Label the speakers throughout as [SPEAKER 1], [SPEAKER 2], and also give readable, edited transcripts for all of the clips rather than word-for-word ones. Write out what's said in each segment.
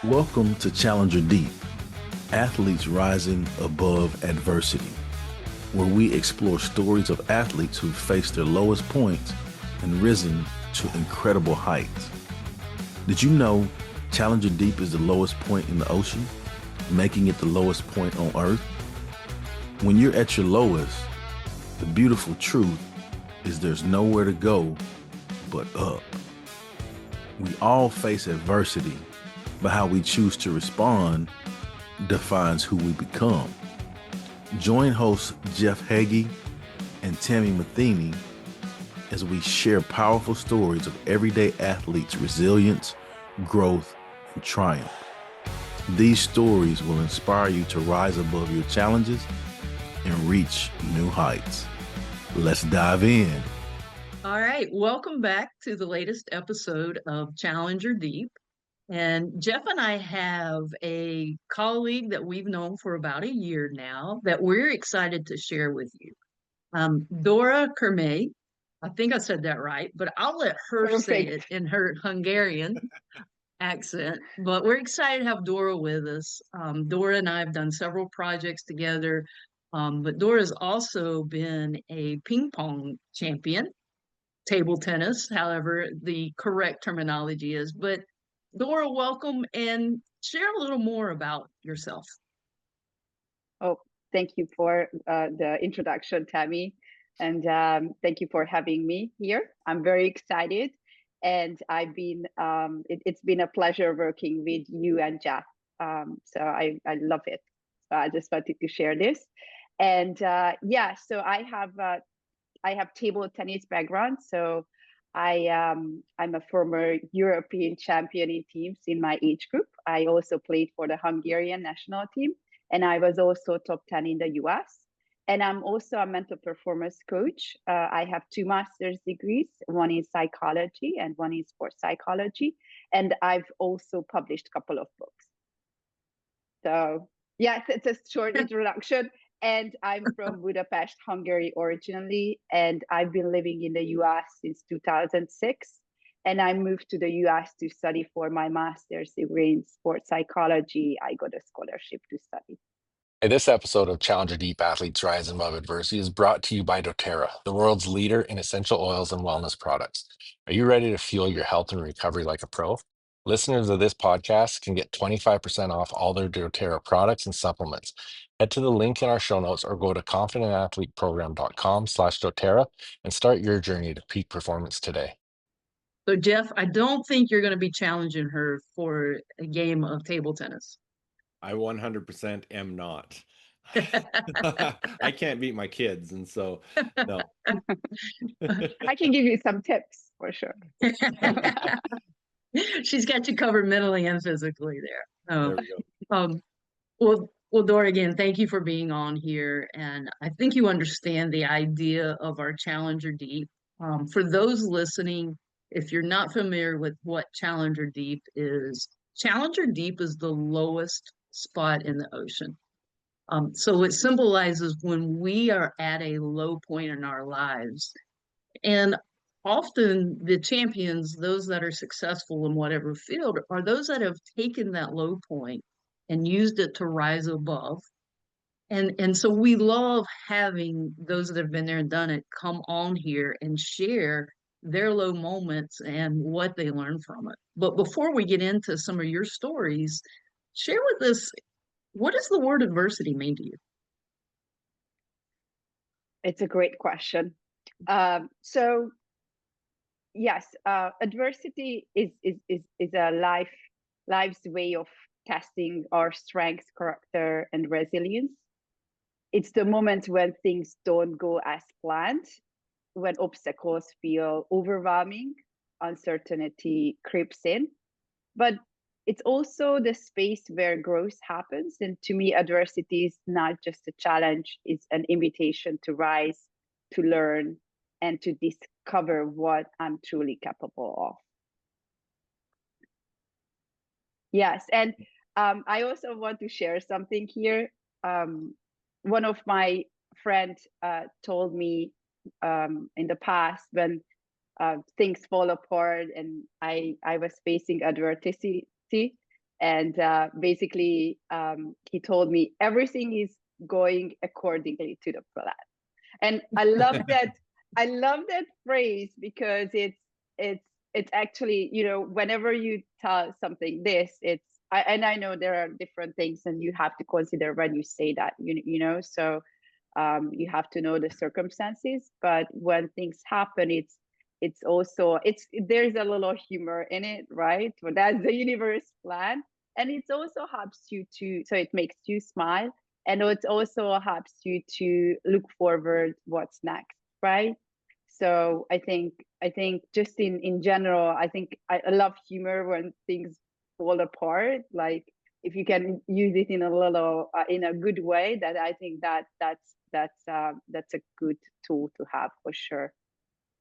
[SPEAKER 1] Welcome to Challenger Deep, athletes rising above adversity, where we explore stories of athletes who faced their lowest points and risen to incredible heights. Did you know Challenger Deep is the lowest point in the ocean, making it the lowest point on Earth? When you're at your lowest, the beautiful truth is there's nowhere to go but up. We all face adversity, but how we choose to respond defines who we become. Join hosts Jeff Hagee and Tammy Matheny as we share powerful stories of everyday athletes' resilience, growth, and triumph. These stories will inspire you to rise above your challenges and reach new heights. Let's dive in.
[SPEAKER 2] All right, welcome back to the latest episode of Challenger Deep. And Jeff and I have a colleague that we've known for about a year now that we're excited to share with you. Dora Kurimay, I think I said that right, but I'll let her say it in her Hungarian accent. But we're excited to have Dora with us. Dora and I have done several projects together, but Dora's also been a ping pong champion, table tennis, however the correct terminology is. But Dora, welcome and share a little more about yourself.
[SPEAKER 3] Oh, thank you for the introduction, Tammy. And thank you for having me here. I'm very excited. And it's been a pleasure working with you and Jeff. So I love it. So I just wanted to share this. And so I have table tennis background. So I'm a former European champion in teams in my age group. I also played for the Hungarian national team, and I was also top 10 in the US. And I'm also a mental performance coach. I have 2 master's degrees, one in psychology and one in sports psychology. And I've also published a couple of books. So yes, it's a short introduction. And I'm from Budapest, Hungary originally, and I've been living in the US since 2006. And I moved to the US to study for my master's degree in sports psychology. I got a scholarship to study.
[SPEAKER 4] Hey, this episode of Challenger Deep Athletes Rise Above Adversity is brought to you by doTERRA, the world's leader in essential oils and wellness products. Are you ready to fuel your health and recovery like a pro? Listeners of this podcast can get 25% off all their doTERRA products and supplements. Head to the link in our show notes or go to confidentathleteprogram.com/doTERRA and start your journey to peak performance today.
[SPEAKER 2] So, Jeff, I don't think you're going to be challenging her for a game of table tennis.
[SPEAKER 5] I 100% am not. I can't beat my kids, and so no.
[SPEAKER 3] I can give you some tips for sure.
[SPEAKER 2] She's got you covered mentally and physically there.
[SPEAKER 5] There we go.
[SPEAKER 2] Well, Dora, again, thank you for being on here. And I think you understand the idea of our Challenger Deep. For those listening, if you're not familiar with what Challenger Deep is the lowest spot in the ocean. So it symbolizes when we are at a low point in our lives. And often the champions, those that are successful in whatever field, are those that have taken that low point and used it to rise above. And so we love having those that have been there and done it come on here and share their low moments and what they learned from it. But before we get into some of your stories, share with us, what does the word adversity mean to you?
[SPEAKER 3] It's a great question. So yes, adversity is a life's way of testing our strengths, character, and resilience. It's the moment when things don't go as planned, when obstacles feel overwhelming, uncertainty creeps in. But it's also the space where growth happens. And to me, adversity is not just a challenge, it's an invitation to rise, to learn, and to discover what I'm truly capable of. Yes, and I also want to share something here. One of my friends told me in the past when things fall apart and I was facing adversity, And basically, he told me everything is going accordingly to the plan. And I love that. I love that phrase because it's actually, you know, whenever you tell something this, and I know there are different things and you have to consider when you say that, you know, so you have to know the circumstances, but when things happen, it's also, there's a little humor in it, right? So that's the universe plan. And it also helps you to, so it makes you smile. And it also helps you to look forward what's next, right? So I think just in general, I think I love humor when things fall apart. Like if you can use it in a little in a good way, that I think that's a good tool to have for sure.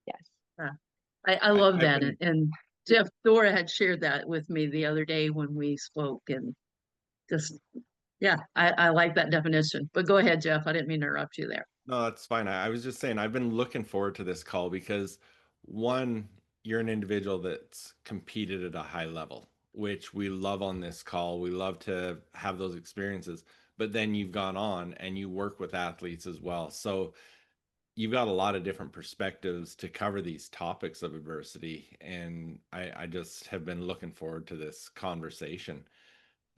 [SPEAKER 3] Yes.
[SPEAKER 2] Yeah. I love
[SPEAKER 5] I've
[SPEAKER 2] that.
[SPEAKER 5] been
[SPEAKER 2] And Jeff, Dora had shared that with me the other day when we spoke, and just, yeah, I like that definition. But go ahead, Jeff. I didn't mean to interrupt you there.
[SPEAKER 5] No, that's fine. I was just saying I've been looking forward to this call because one, you're an individual that's competed at a high level, which we love on this call. We love to have those experiences, but then you've gone on and you work with athletes as well. So you've got a lot of different perspectives to cover these topics of adversity. And I just have been looking forward to this conversation.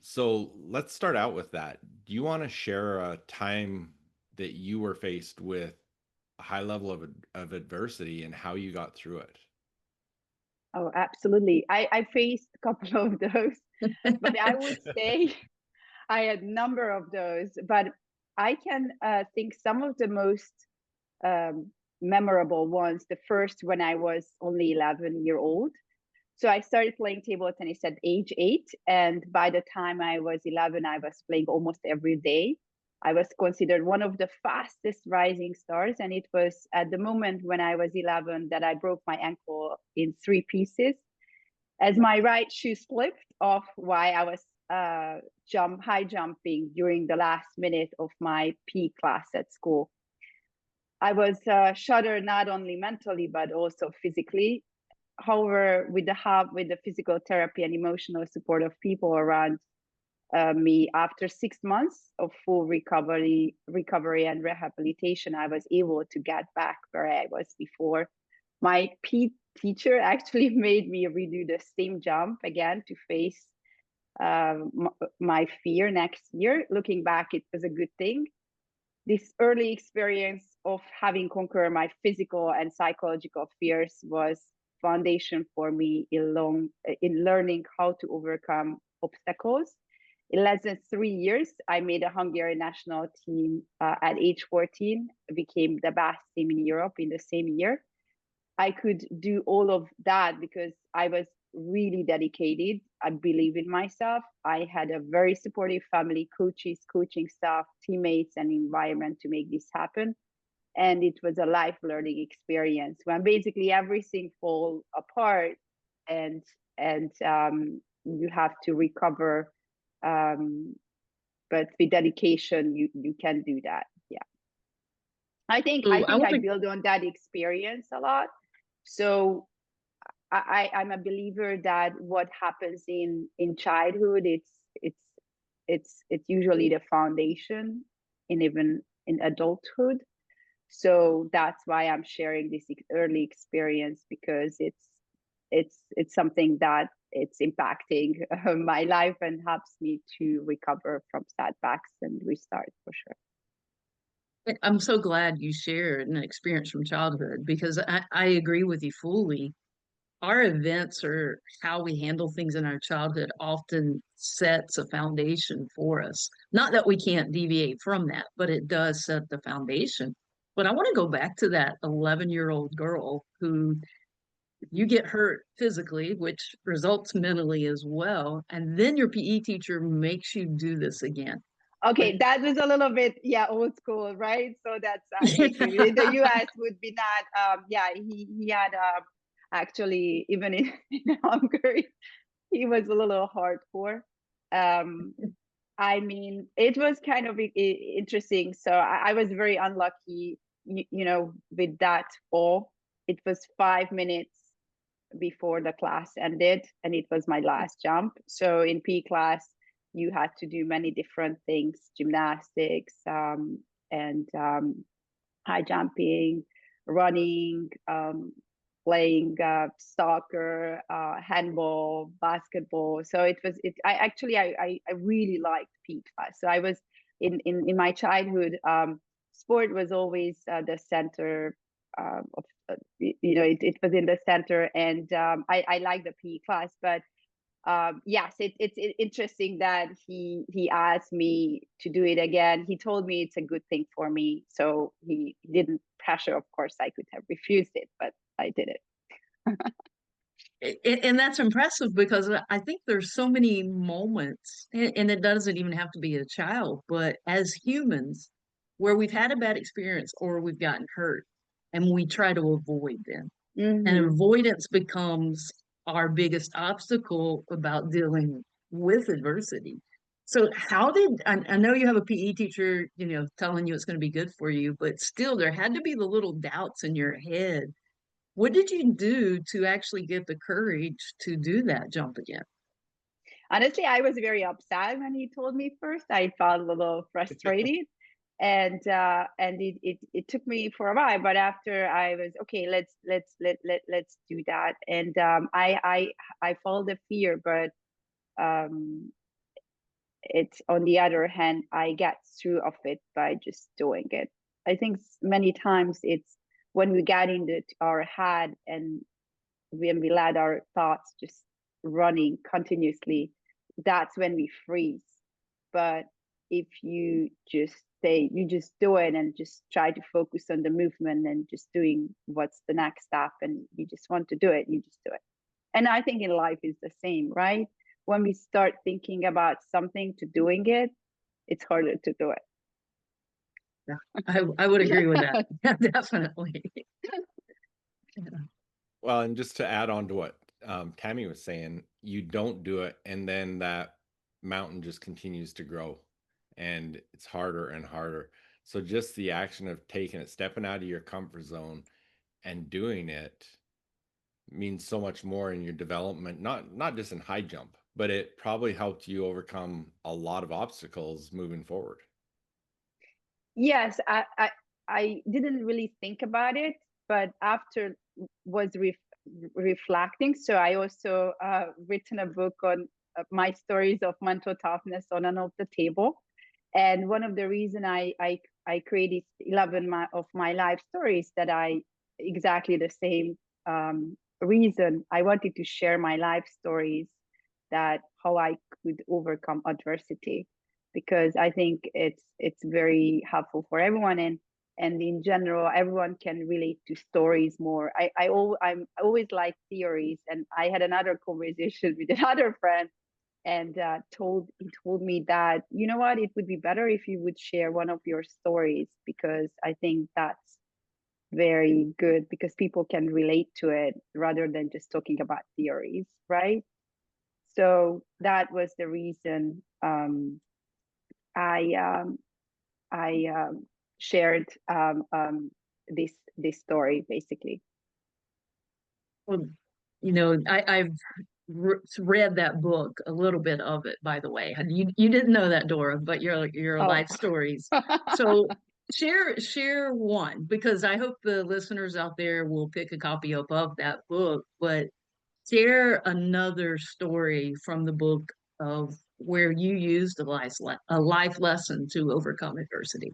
[SPEAKER 5] So let's start out with that. Do you want to share a time that you were faced with a high level of adversity and how you got through it?
[SPEAKER 3] Oh, absolutely. I faced a couple of those, but I would say I had a number of those, but I can think some of the most memorable ones. The first, when I was only 11-year-old. So I started playing table tennis at age 8. And by the time I was 11, I was playing almost every day. I was considered one of the fastest rising stars. And it was at the moment when I was 11 that I broke my ankle in 3 pieces, as my right shoe slipped off while I was high jumping during the last minute of my PE class at school. I was shattered not only mentally, but also physically. However, with the help, with the physical therapy and emotional support of people around me, after 6 months of full recovery and rehabilitation, I was able to get back where I was before. My PE teacher actually made me redo the same jump again to face my fear next year. Looking back, it was a good thing. This early experience of having conquered my physical and psychological fears was foundation for me in learning how to overcome obstacles. In less than 3 years, I made a Hungarian national team at age 14, became the best team in Europe in the same year. I could do all of that because I was really dedicated. I believe in myself. I had a very supportive family, coaches, coaching staff, teammates, and environment to make this happen. And it was a life learning experience when basically everything falls apart and you have to recover. But with dedication, you can do that. Yeah. I think I build on that experience a lot. So I'm a believer that what happens in childhood, it's usually the foundation even in adulthood. So that's why I'm sharing this early experience, because it's something that it's impacting my life and helps me to recover from setbacks and restart for sure.
[SPEAKER 2] I'm so glad you shared an experience from childhood, because I agree with you fully. Our events or how we handle things in our childhood often sets a foundation for us. Not that we can't deviate from that, but it does set the foundation. But I want to go back to that 11-year-old girl who, you get hurt physically, which results mentally as well, and then your PE teacher makes you do this again.
[SPEAKER 3] Okay, that was a little bit, yeah, old school, right? So that's, I think in the US would be not, yeah, he had actually, even in Hungary, he was a little hardcore. I mean, it was kind of interesting. So I was very unlucky, you know, with that fall. It was 5 minutes before the class ended, and it was my last jump. So in PE class, you had to do many different things: gymnastics, and high jumping, running, playing soccer, handball, basketball. So it was it. I actually I really liked PE class. So I was in my childhood. Sport was always the center of it was in the center, and I like the PE class. But yes, it's interesting that he asked me to do it again. He told me it's a good thing for me, so he didn't pressure. Of course, I could have refused it, but I did it.
[SPEAKER 2] And that's impressive because I think there's so many moments, and it doesn't even have to be a child, but as humans, where we've had a bad experience or we've gotten hurt, and we try to avoid them. And
[SPEAKER 3] Mm-hmm.
[SPEAKER 2] avoidance becomes our biggest obstacle about dealing with adversity. So how did I know you have a PE teacher, telling you it's going to be good for you, but still there had to be the little doubts in your head. What did you do to actually get the courage to do that jump again?
[SPEAKER 3] Honestly, I was very upset when he told me first. I felt a little frustrated, and it took me for a while. But after I was okay, let's do that. And I felt the fear, but um, it's on the other hand, I get through of it by just doing it. I think many times it's when we get into our head and when we let our thoughts just running continuously, that's when we freeze. But if you just you just do it and just try to focus on the movement and just doing what's the next step, and you just want to do it, you just do it. And I think in life is the same, right? When we start thinking about something to doing it, it's harder to do it.
[SPEAKER 2] Yeah, I would agree with that. Definitely. Yeah.
[SPEAKER 5] Well, and just to add on to what Tammy was saying, you don't do it, and then that mountain just continues to grow, and it's harder and harder. So just the action of taking it, stepping out of your comfort zone, and doing it means so much more in your development. Not just in high jump, but it probably helped you overcome a lot of obstacles moving forward.
[SPEAKER 3] Yes, I didn't really think about it, but after was reflecting. So I also written a book on my stories of mental toughness on and off the table. And one of the reason I created 11 of my life stories that I exactly the same reason I wanted to share my life stories, that how I could overcome adversity, because I think it's very helpful for everyone, and in general everyone can relate to stories more. I always like theories, and I had another conversation with another friend, and he told me that, you know what, it would be better if you would share one of your stories, because I think that's very good, because people can relate to it rather than just talking about theories, right? So that was the reason I I shared this story basically.
[SPEAKER 2] Well, I've read that book, a little bit of it, by the way. You didn't know that, Dora, but your
[SPEAKER 3] Oh.
[SPEAKER 2] life stories. So share one, because I hope the listeners out there will pick a copy up of that book, but share another story from the book of where you used a life lesson to overcome adversity.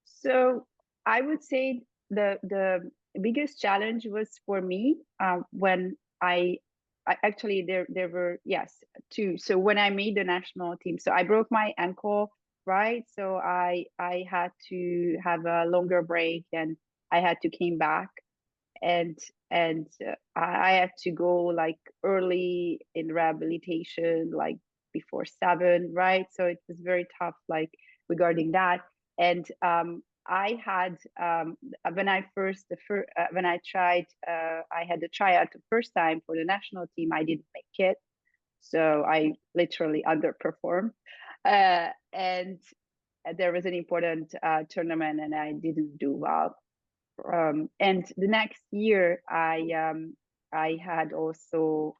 [SPEAKER 3] So I would say the biggest challenge was for me when I actually there were, yes, two. So when I made the national team, so I broke my ankle, right? So I had to have a longer break, and I had to came back, and I had to go like early in rehabilitation, like before 7, right? So it was very tough, like regarding that. And I had when I when I tried, I had the tryout the first time for the national team. I didn't make it, so I literally underperformed, and there was an important tournament, and I didn't do well. And the next year, I had also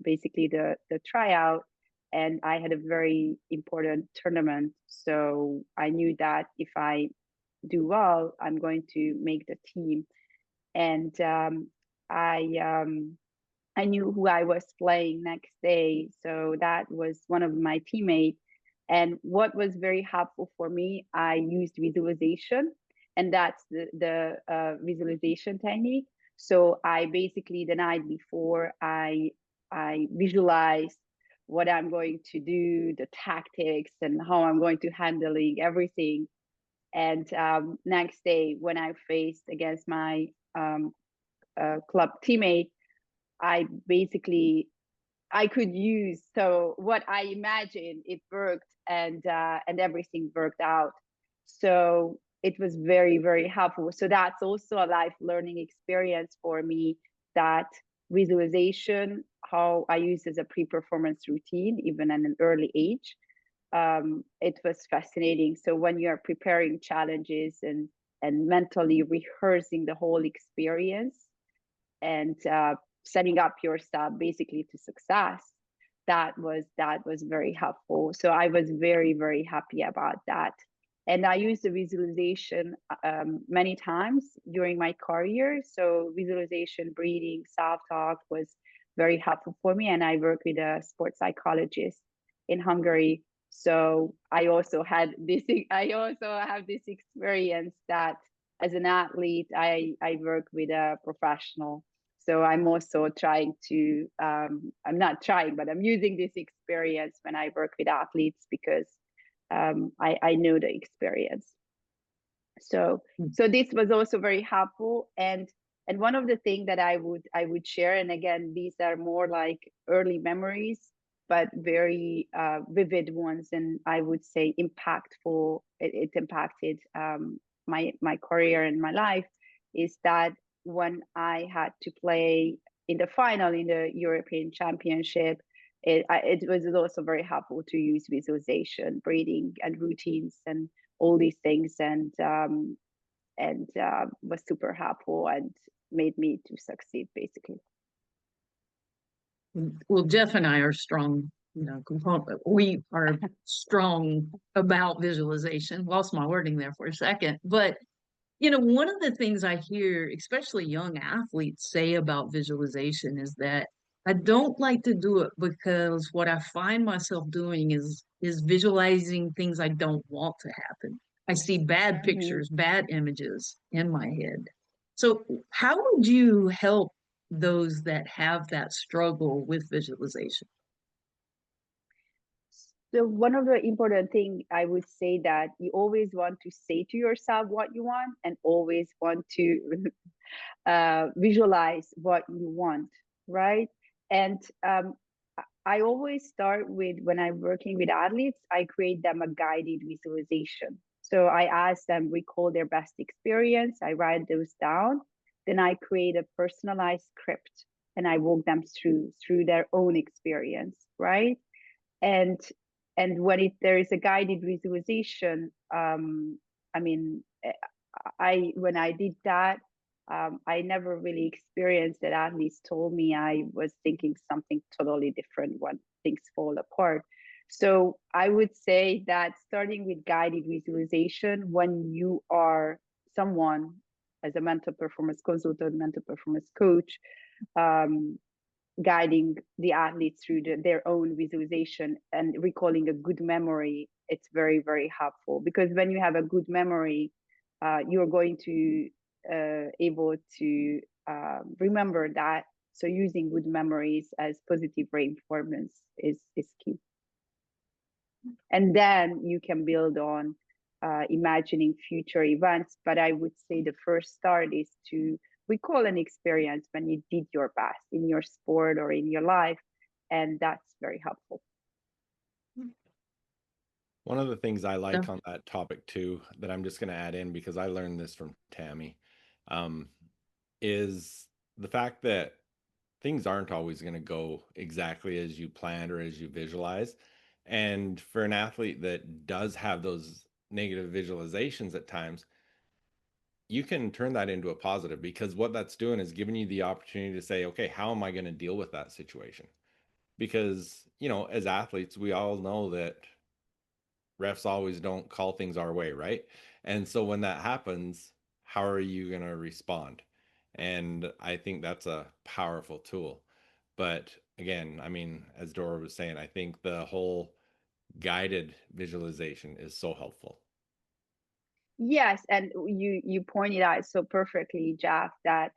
[SPEAKER 3] basically the tryout, and I had a very important tournament. So I knew that if I do well, I'm going to make the team. And I I knew who I was playing next day, so that was one of my teammates. And what was very helpful for me, I used visualization, and that's the visualization technique. So I basically the night before I visualized what I'm going to do, the tactics, and how I'm going to handling everything. And next day, when I faced against my um, club teammate, I basically I could use so what I imagined it worked, and everything worked out. So it was very helpful. So that's also a life learning experience for me, that visualization, how I use as a pre-performance routine even at an early age. It was fascinating. So when you are preparing challenges and mentally rehearsing the whole experience, and setting up yourself basically to success, that was very helpful. So I was very happy about that. And I used the visualization many times during my career. So visualization, breathing, self-talk was very helpful for me. And I work with a sports psychologist in Hungary. So I also have this experience that as an athlete, I work with a professional. So I'm also trying to, I'm not trying, but I'm using this experience when I work with athletes, because I know the experience. So this was also very helpful. And one of the things that I would share, and again, these are more like early memories, but very vivid ones, and I would say impactful. It impacted my career and my life, is that when I had to play in the final in the European Championship, it was also very helpful to use visualization, breathing, and routines, and all these things, and was super helpful and made me to succeed basically.
[SPEAKER 2] Well, Jeff and I are strong, component. We are strong about visualization. Lost my wording there for a second, but one of the things I hear, especially young athletes, say about visualization is that I don't like to do it because what I find myself doing is visualizing things I don't want to happen. I see bad pictures, bad images in my head. So how would you help those that have that struggle with visualization?
[SPEAKER 3] So one of the important thing I would say, that you always want to say to yourself what you want, and always want to visualize what you want, right? And I always start with, when I'm working with athletes, I create them a guided visualization. So I ask them recall their best experience. I write those down. Then I create a personalized script, and I walk them through their own experience, right? And when there is a guided visualization, I mean, when I did that, I never really experienced that athletes told me I was thinking something totally different when things fall apart. So I would say that starting with guided visualization, when you are someone as a mental performance consultant, mental performance coach, um, guiding the athletes through their own visualization and recalling a good memory, it's very helpful, because when you have a good memory, you're going to able to remember that. So using good memories as positive reinforcements is key. And then you can build on imagining future events. But I would say the first start is to recall an experience when you did your best in your sport or in your life, and that's very helpful.
[SPEAKER 5] One of the things I like on that topic too, that I'm just going to add in because I learned this from Tammy, is the fact that things aren't always going to go exactly as you planned or as you visualize. And for an athlete that does have those negative visualizations at times, you can turn that into a positive, because what that's doing is giving you the opportunity to say, okay, how am I going to deal with that situation? Because, as athletes, we all know that refs always don't call things our way, right? And so when that happens, how are you going to respond? And I think that's a powerful tool. But again, I mean, as Dora was saying, I think the whole guided visualization is so helpful.
[SPEAKER 3] Yes, and you pointed out so perfectly, Jeff, that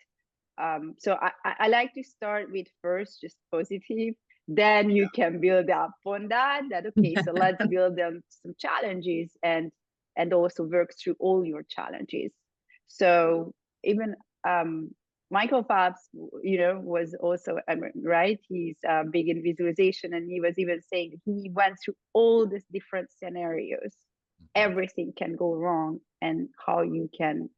[SPEAKER 3] so I like to start with first just positive, then you can build up on that. Okay, so let's build them some challenges and also work through all your challenges. So even Michael Phelps, was also right. He's big in visualization, and he was even saying he went through all these different scenarios. Everything can go wrong, and how you can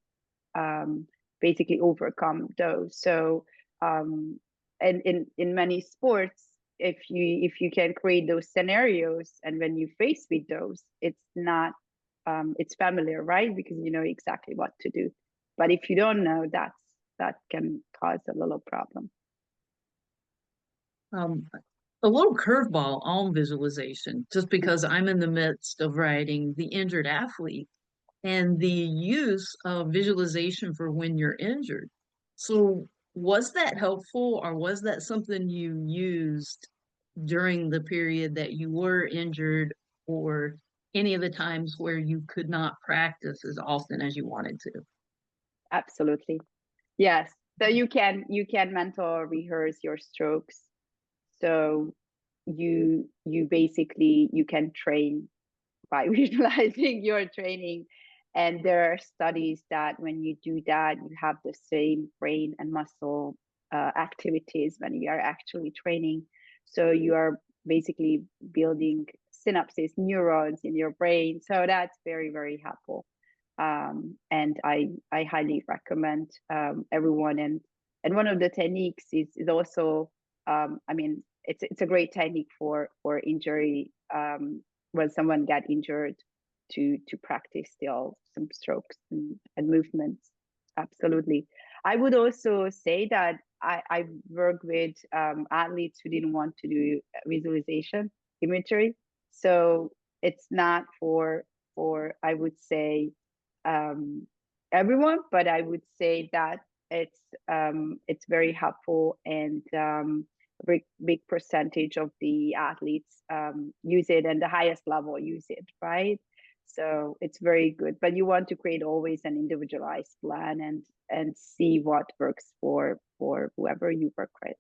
[SPEAKER 3] basically overcome those. So and in many sports, if you can create those scenarios, and when you face with those, it's not it's familiar, right? Because you know exactly what to do. But if you don't know, that can cause a little problem.
[SPEAKER 2] A little curveball on visualization, just because I'm in the midst of writing The Injured Athlete and the use of visualization for when you're injured. So, was that helpful, or was that something you used during the period that you were injured, or any of the times where you could not practice as often as you wanted to?
[SPEAKER 3] Absolutely. Yes. So you can mentor rehearse your strokes. So you basically you can train by visualizing your training. And there are studies that when you do that, you have the same brain and muscle activities when you are actually training. So you are basically building synapses, neurons in your brain. So that's very, very helpful. And I highly recommend everyone. And one of the techniques is also, I mean, it's a great technique for injury, when someone get injured, to practice still some strokes and movements. Absolutely. I would also say that I work with athletes who didn't want to do visualization imagery. So it's not for I would say everyone, but I would say that it's very helpful, and big percentage of the athletes use it, and the highest level use it, right? So it's very good, but you want to create always an individualized plan and see what works for whoever you work with.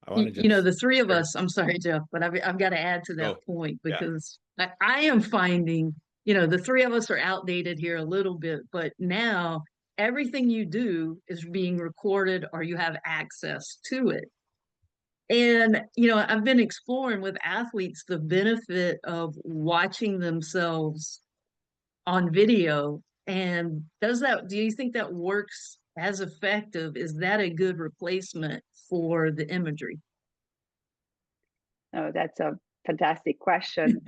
[SPEAKER 5] I want to
[SPEAKER 2] You know,
[SPEAKER 5] just
[SPEAKER 2] the three of
[SPEAKER 5] share.
[SPEAKER 2] us, I'm sorry, Jeff, but I've got to add to that
[SPEAKER 5] Go.
[SPEAKER 2] point,
[SPEAKER 5] Yeah.
[SPEAKER 2] because I am finding, the three of us are outdated here a little bit, but now everything you do is being recorded, or you have access to it. And, I've been exploring with athletes the benefit of watching themselves on video. And do you think that works as effective? Is that a good replacement for the imagery?
[SPEAKER 3] Oh, that's a fantastic question.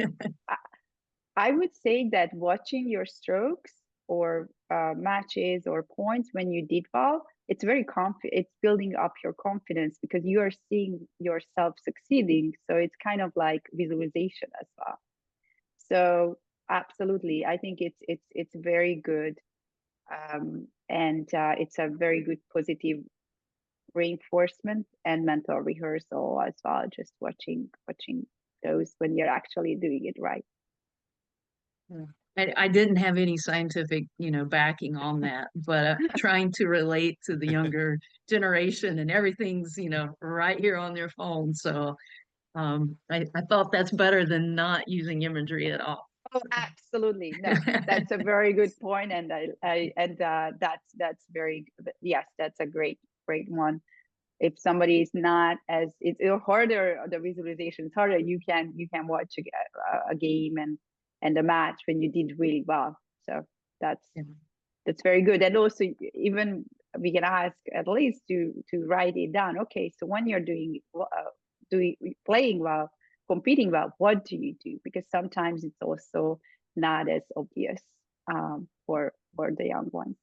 [SPEAKER 3] I would say that watching your strokes or matches or points when you did well, it's very it's building up your confidence, because you are seeing yourself succeeding. So it's kind of like visualization as well. So absolutely, I think it's very good, and it's a very good positive reinforcement and mental rehearsal as well. Just watching those when you're actually doing it right.
[SPEAKER 2] I didn't have any scientific, backing on that, but trying to relate to the younger generation, and everything's, right here on their phone. So I thought that's better than not using imagery at all.
[SPEAKER 3] Oh, absolutely. No, that's a very good point, and that's very, yes, that's a great one. If somebody is not as, it's harder, the visualization is harder. You can watch a game and a match when you did really well. So that's very good. And also, even we can ask at least to write it down. Okay, so when you're playing well, competing well, what do you do? Because sometimes it's also not as obvious. for the young ones.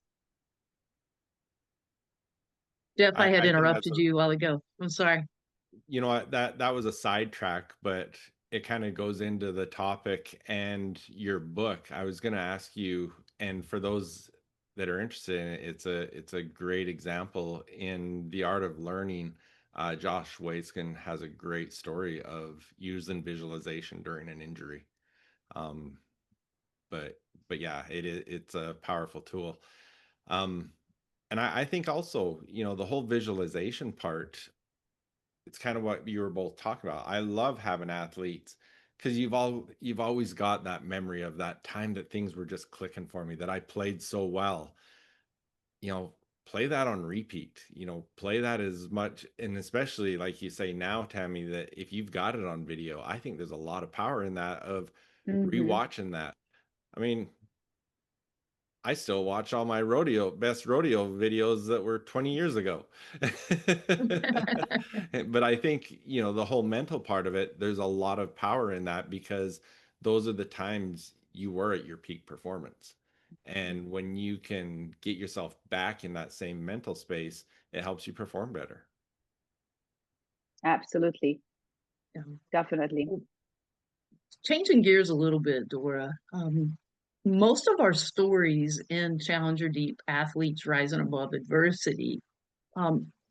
[SPEAKER 2] Jeff, I had
[SPEAKER 5] I think that's
[SPEAKER 2] interrupted you a while ago. I'm sorry.
[SPEAKER 5] you know what, that was a sidetrack, but it kind of goes into the topic and your book. I was going to ask you, and for those that are interested in it, it's a great example in the art of learning. Josh Waitzkin has a great story of using visualization during an injury. Um, but yeah, it's a powerful tool. Um, and I think also, you know, the whole visualization part, it's kind of what you were both talking about. I love having athletes because you've always got that memory of that time that things were just clicking for me, that I played so well. You know, play that on repeat, you know, play that as much, and especially like you say now, Tammy, that if you've got it on video, I think there's a lot of power in that, of rewatching that. I mean, I still watch all my best rodeo videos that were 20 years ago. But I think, you know, the whole mental part of it, there's a lot of power in that, because those are the times you were at your peak performance. And when you can get yourself back in that same mental space, it helps you perform better.
[SPEAKER 3] Absolutely.
[SPEAKER 2] Yeah.
[SPEAKER 3] Definitely.
[SPEAKER 2] Changing gears a little bit, Dora. Most of our stories in Challenger Deep, athletes rising above adversity,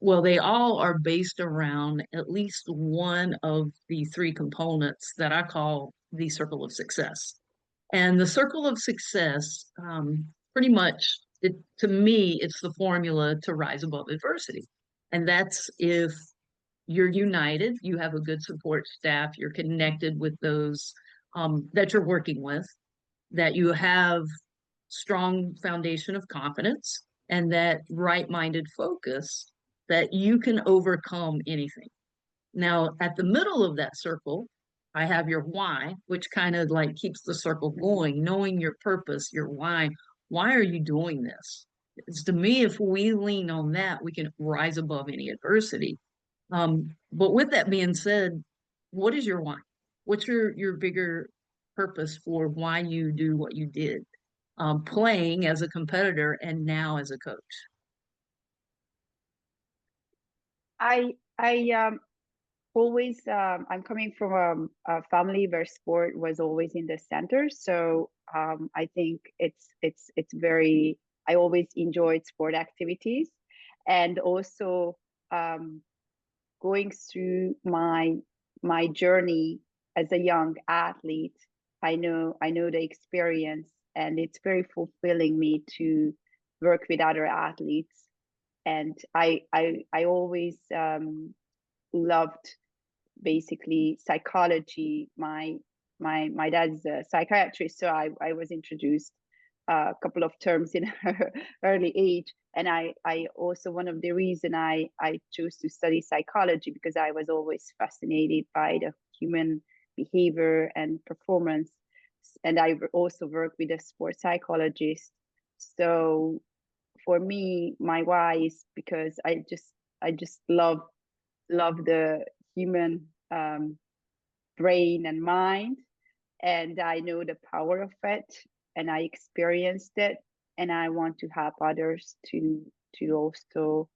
[SPEAKER 2] well, they all are based around at least one of the three components that I call the circle of success. And the circle of success, pretty much, to me, it's the formula to rise above adversity. And that's if you're united, you have a good support staff, you're connected with those that you're working with, that you have strong foundation of confidence and that right-minded focus, that you can overcome anything. Now, at the middle of that circle, I have your why, which kind of like keeps the circle going, knowing your purpose, your why. Why are you doing this? It's, to me, if we lean on that, we can rise above any adversity. But with that being said, what is your why? What's your bigger purpose for why you do what you did, playing as a competitor and now as a coach?
[SPEAKER 3] I always I'm coming from a family where sport was always in the center, so I think it's very, I always enjoyed sport activities, and also um, going through my journey as a young athlete, I know the experience, and it's very fulfilling me to work with other athletes. And I always loved basically psychology. My dad's a psychiatrist, so I was introduced a couple of terms in her early age. And I also, one of the reason I chose to study psychology, because I was always fascinated by the human behavior and performance. And I also work with a sports psychologist. So for me, my why is because I just love the human brain and mind, and I know the power of it, and I experienced it, and I want to help others to also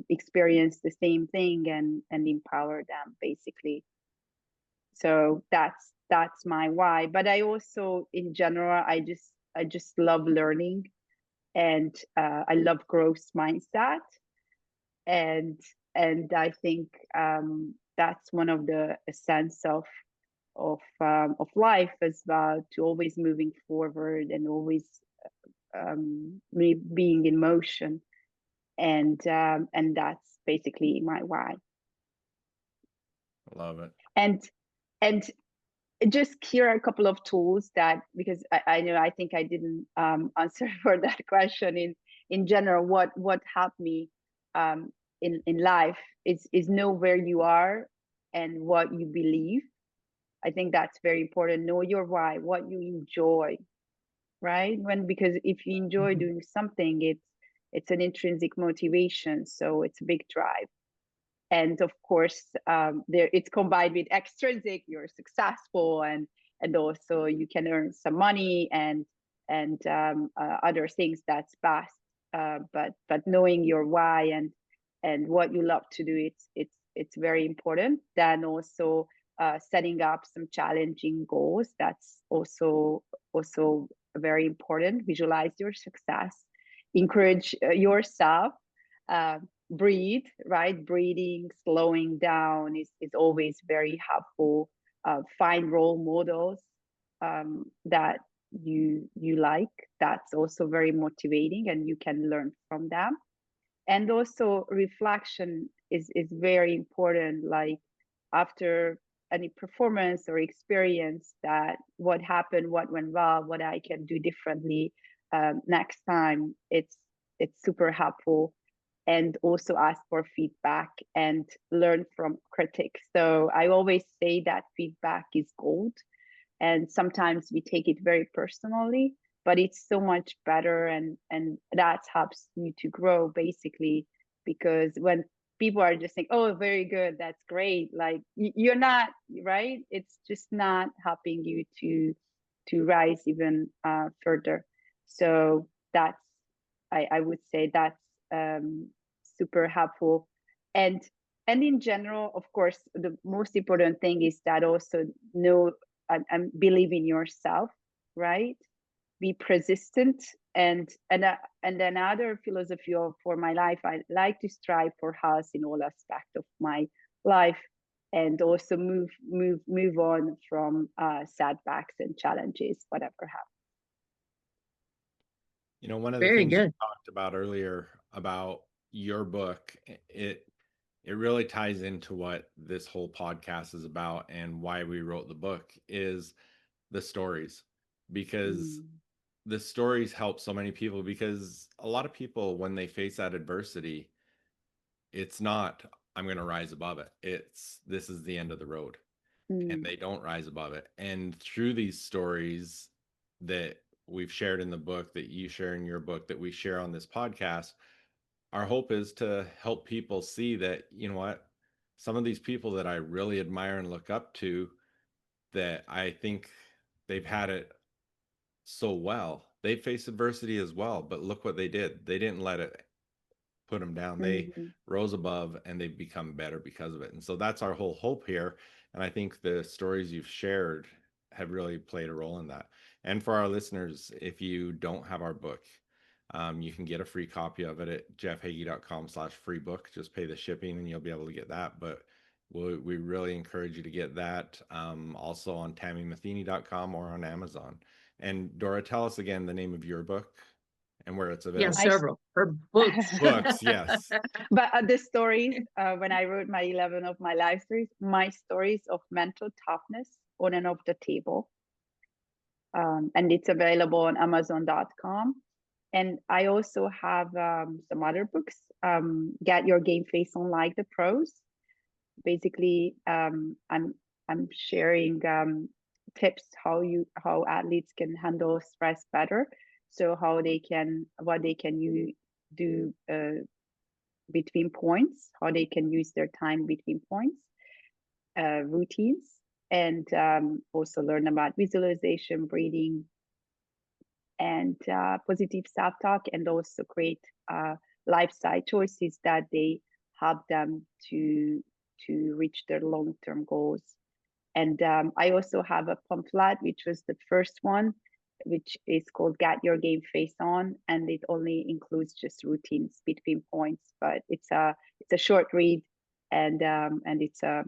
[SPEAKER 3] experience the same thing and empower them, basically. So that's my why. But I also, in general, I just love learning, and I love growth mindset, and I think that's one of the essence of life as well, to always moving forward and always being in motion, and that's basically my why.
[SPEAKER 5] Love it.
[SPEAKER 3] And just here are a couple of tools that, because I know, I think I didn't answer for that question. In general, what helped me in life is know where you are and what you believe. I think that's very important. Know your why, what you enjoy, right? Because if you enjoy doing something, it's an intrinsic motivation, so it's a big drive. And of course, there it's combined with extrinsic. You're successful, and also you can earn some money, and and other things that's best. But knowing your why and what you love to do, it's very important. Then also setting up some challenging goals. That's also very important. Visualize your success. Encourage yourself. Breathe, right? Breathing, slowing down is always very helpful. Find role models that you like. That's also very motivating, and you can learn from them. And also reflection is very important. Like after any performance or experience, that what happened, what went well, what I can do differently next time. It's super helpful. And also ask for feedback and learn from critics. So I always say that feedback is gold, and sometimes we take it very personally, but it's so much better, and that helps you to grow, basically. Because when people are just saying, oh, very good, that's great, like you're not, right? It's just not helping you to rise even further. So that's, I would say that's super helpful. And in general, of course, the most important thing is that also know and believe in yourself, right? Be persistent. And another philosophy for my life, I like to strive for health in all aspects of my life, and also move on from setbacks and challenges, whatever happens.
[SPEAKER 5] You know, one of the
[SPEAKER 2] Very
[SPEAKER 5] things you
[SPEAKER 2] good.
[SPEAKER 5] talked about earlier about your book, it really ties into what this whole podcast is about, and why we wrote the book is the stories. Because the stories help so many people, because a lot of people, when they face that adversity, it's not, I'm going to rise above it. It's, this is the end of the road. And they don't rise above it. And through these stories that we've shared in the book, that you share in your book, that we share on this podcast, our hope is to help people see that, you know what, some of these people that I really admire and look up to, that I think they've had it so well, they faced adversity as well, but look what they did. They didn't let it put them down. They rose above, and they've become better because of it. And so that's our whole hope here. And I think the stories you've shared have really played a role in that. And for our listeners, if you don't have our book, you can get a free copy of it at jeffhagee.com/free book. Just pay the shipping and you'll be able to get that. But we really encourage you to get that also on tammymatheny.com or on Amazon. And Dora, tell us again the name of your book and where it's available.
[SPEAKER 2] Yeah, several. Her books.
[SPEAKER 5] Books, yes.
[SPEAKER 3] But the stories, when I wrote my 11 of my life stories, my stories of mental toughness on and off the table. And it's available on Amazon.com. And I also have some other books. Get Your Game Face On Like the Pros. Basically, I'm sharing tips how athletes can handle stress better. So what they can do between points, how they can use their time between points, routines, and also learn about visualization, breathing, and positive self-talk, and also create lifestyle choices that they help them to reach their long-term goals. And I also have a pamphlet, which was the first one, which is called Get Your Game Face On, and it only includes just routines between points, but it's a short read, and it's a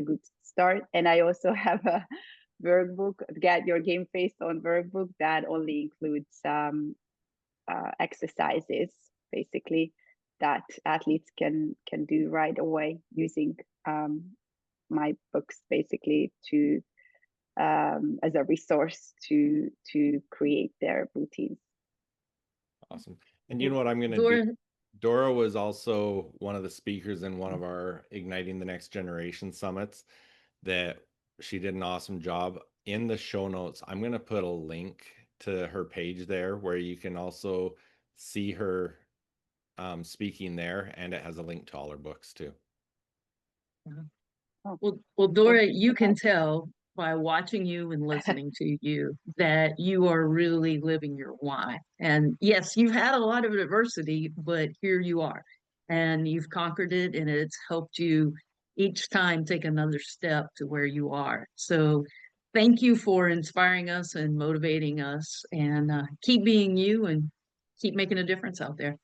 [SPEAKER 3] good start. And I also have a workbook, Get Your Game Face On workbook, that only includes exercises, basically, that athletes can do right away using my books, basically, to as a resource to create their routines.
[SPEAKER 5] Awesome. And you know what I'm going to do? Dora was also one of the speakers in one of our Igniting the Next Generation summits, that she did an awesome job. In the show notes, I'm going to put a link to her page there, where you can also see her speaking there, and it has a link to all her books too.
[SPEAKER 2] Well, Dora, you can tell by watching you and listening to you that you are really living your why. And yes, you've had a lot of adversity, but here you are and you've conquered it, and it's helped you each time take another step to where you are. So thank you for inspiring us and motivating us, and keep being you and keep making a difference out there.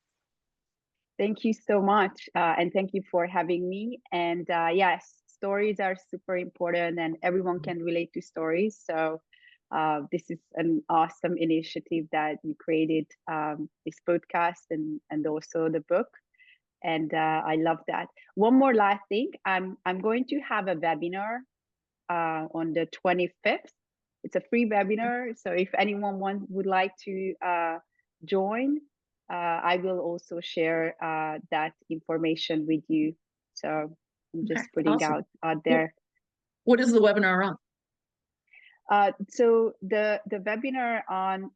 [SPEAKER 3] Thank you so much. And thank you for having me. And yes, stories are super important and everyone can relate to stories. So this is an awesome initiative that you created, this podcast and also the book. And I love that. One more last thing. I'm going to have a webinar on the 25th. It's a free webinar. So if anyone would like to join, I will also share that information with you. So I'm just putting
[SPEAKER 2] Awesome.
[SPEAKER 3] out there.
[SPEAKER 2] What is the webinar on?
[SPEAKER 3] So the webinar on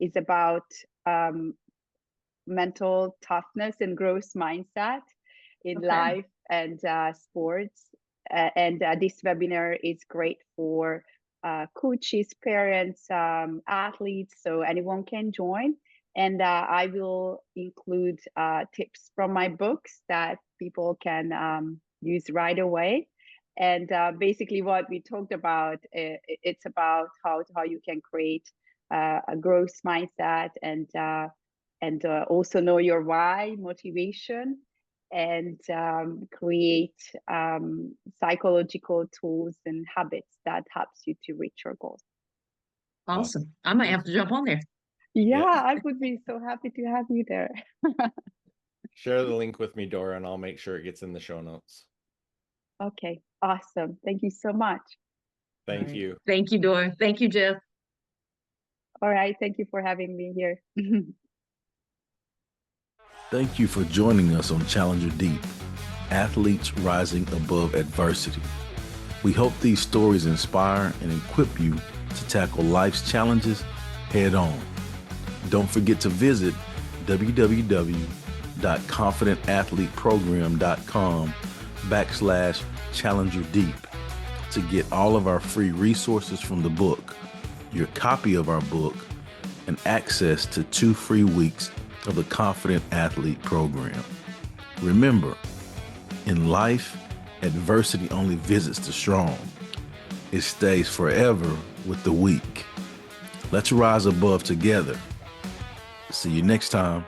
[SPEAKER 3] is about mental toughness and growth mindset in life and sports. And this webinar is great for coaches, parents, athletes, so anyone can join. And I will include tips from my books that people can use right away. And basically what we talked about, it's about how you can create a growth mindset and also know your why, motivation, and create psychological tools and habits that helps you to reach your goals.
[SPEAKER 2] Awesome. I might have to jump on there.
[SPEAKER 3] Yeah, I would be so happy to have you there.
[SPEAKER 5] Share the link with me, Dora, and I'll make sure it gets in the show notes.
[SPEAKER 3] Okay, awesome. Thank you so much.
[SPEAKER 5] Thank you.
[SPEAKER 2] Thank you, Dora. Thank you, Jeff.
[SPEAKER 3] All right, thank you for having me here.
[SPEAKER 1] Thank you for joining us on Challenger Deep, Athletes Rising Above Adversity. We hope these stories inspire and equip you to tackle life's challenges head on. Don't forget to visit www.confidentathleteprogram.com/Challenger Deep to get all of our free resources from the book, your copy of our book, and access to 2 free weeks of the Confident Athlete program. Remember, in life, adversity only visits the strong. It stays forever with the weak. Let's rise above together. See you next time.